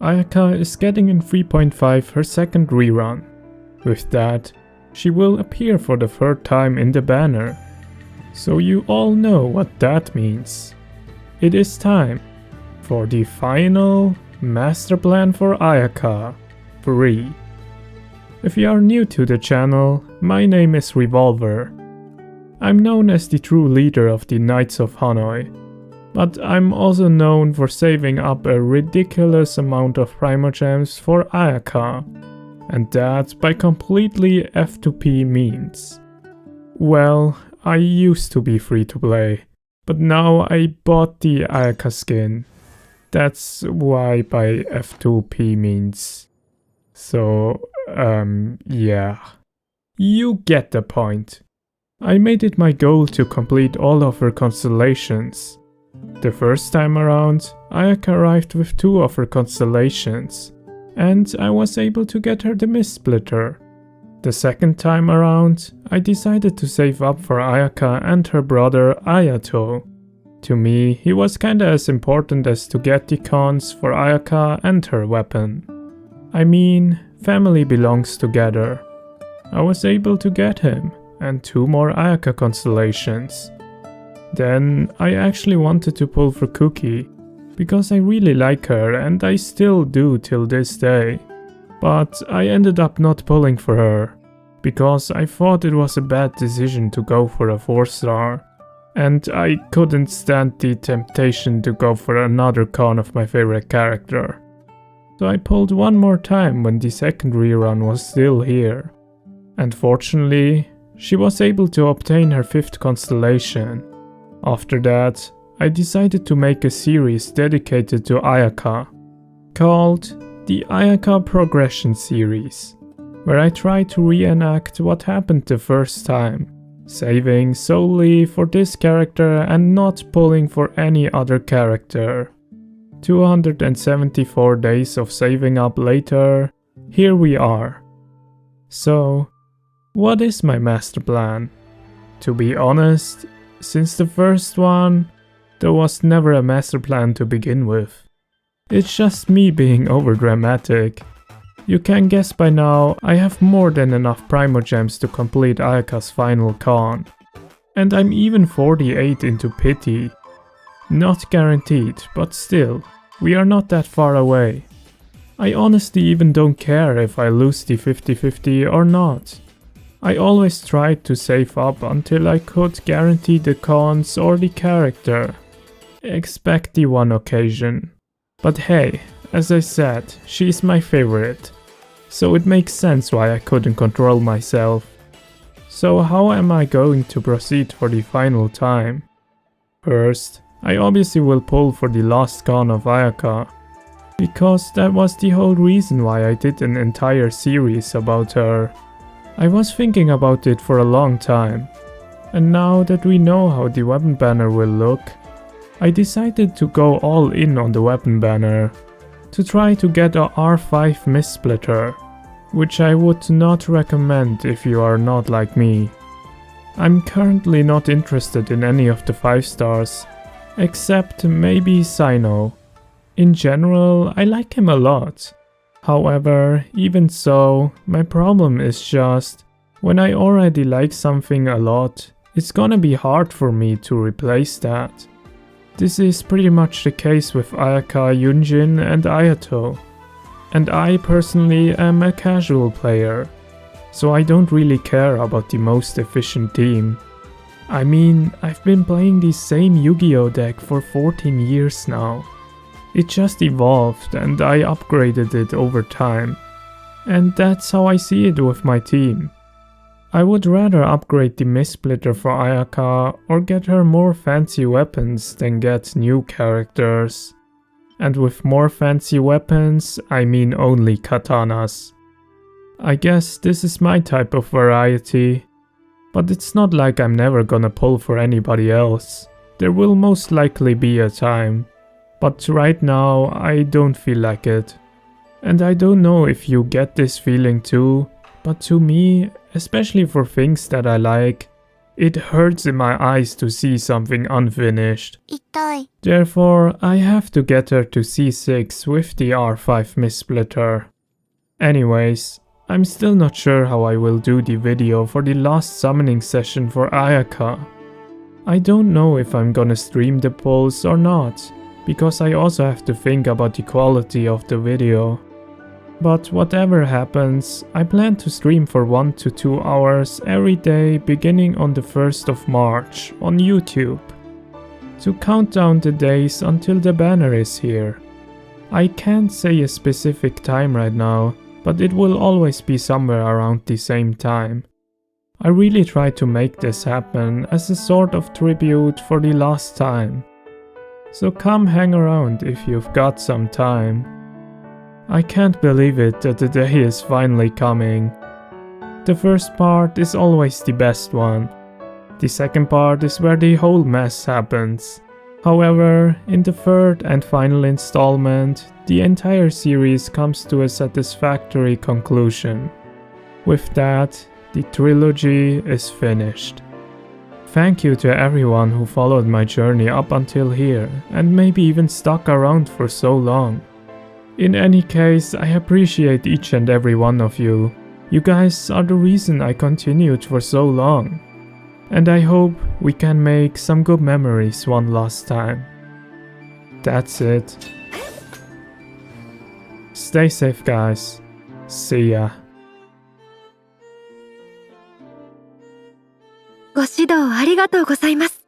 Ayaka is getting in 3.5 her second rerun. With that, she will appear for the third time in the banner. So you all know what that means. It is time for the final Masterplan for Ayaka 3. If you are new to the channel, my name is Revolver. I'm known as the true leader of the Knights of Hanoi, but I'm also known for saving up a ridiculous amount of Primogems for Ayaka, and that by completely F2P means. Well, I used to be free to play, but now I bought the Ayaka skin. That's why by F2P means. So, yeah. You get the point. I made it my goal to complete all of her constellations. The first time around, Ayaka arrived with 2 of her constellations, and I was able to get her the Mist Splitter. The second time around, I decided to save up for Ayaka and her brother Ayato. To me, he was kinda as important as to get the cons for Ayaka and her weapon. I mean, family belongs together. I was able to get him, and 2 more Ayaka constellations. Then I actually wanted to pull for Cookie, because I really like her and I still do till this day. But I ended up not pulling for her, because I thought it was a bad decision to go for a 4-star, and I couldn't stand the temptation to go for another con of my favorite character. So I pulled one more time when the second rerun was still here. And fortunately, she was able to obtain her 5th constellation. After that, I decided to make a series dedicated to Ayaka, called the Ayaka Progression Series, where I try to reenact what happened the first time, saving solely for this character and not pulling for any other character. 274 days of saving up later, here we are. So, what is my master plan? To be honest, since the first one, there was never a master plan to begin with. It's just me being overdramatic. You can guess by now, I have more than enough Primogems to complete Ayaka's final con. And I'm even 48 into pity. Not guaranteed, but still, we are not that far away. I honestly even don't care if I lose the 50-50 or not. I always tried to save up until I could guarantee the cons or the character. Expect the one occasion. But hey, as I said, she's my favorite. So it makes sense why I couldn't control myself. So how am I going to proceed for the final time? First, I obviously will pull for the last con of Ayaka, because that was the whole reason why I did an entire series about her. I was thinking about it for a long time, and now that we know how the weapon banner will look, I decided to go all in on the weapon banner, to try to get a R5 Mist Splitter, which I would not recommend if you are not like me. I'm currently not interested in any of the 5 stars, except maybe Sino. In general, I like him a lot. However, even so, my problem is just, when I already like something a lot, it's gonna be hard for me to replace that. This is pretty much the case with Ayaka, Yunjin and Ayato. And I personally am a casual player, so I don't really care about the most efficient team. I mean, I've been playing the same Yu-Gi-Oh deck for 14 years now. It just evolved and I upgraded it over time. And that's how I see it with my team. I would rather upgrade the Mist Splitter for Ayaka or get her more fancy weapons than get new characters. And with more fancy weapons, I mean only katanas. I guess this is my type of variety. But it's not like I'm never gonna pull for anybody else. There will most likely be a time. But right now, I don't feel like it. And I don't know if you get this feeling too, but to me, especially for things that I like, It hurts in my eyes to see something unfinished. 痛い。 Therefore, I have to get her to C6 with the R5 missplitter. Anyways, I'm still not sure how I will do the video for the last summoning session for Ayaka. I don't know if I'm gonna stream the polls or not, because I also have to think about the quality of the video. But whatever happens, I plan to stream for 1 to 2 hours every day beginning on the 1st of March on YouTube, to count down the days until the banner is here. I can't say a specific time right now, but it will always be somewhere around the same time. I really tried to make this happen as a sort of tribute for the last time. So come hang around if you've got some time. I can't believe it that the day is finally coming. The first part is always the best one. The second part is where the whole mess happens. However, in the third and final installment, the entire series comes to a satisfactory conclusion. With that, the trilogy is finished. Thank you to everyone who followed my journey up until here and maybe even stuck around for so long. In any case, I appreciate each and every one of you. You guys are the reason I continued for so long. And I hope we can make some good memories one last time. That's it. Stay safe, guys. See ya. ご指導ありがとうございます。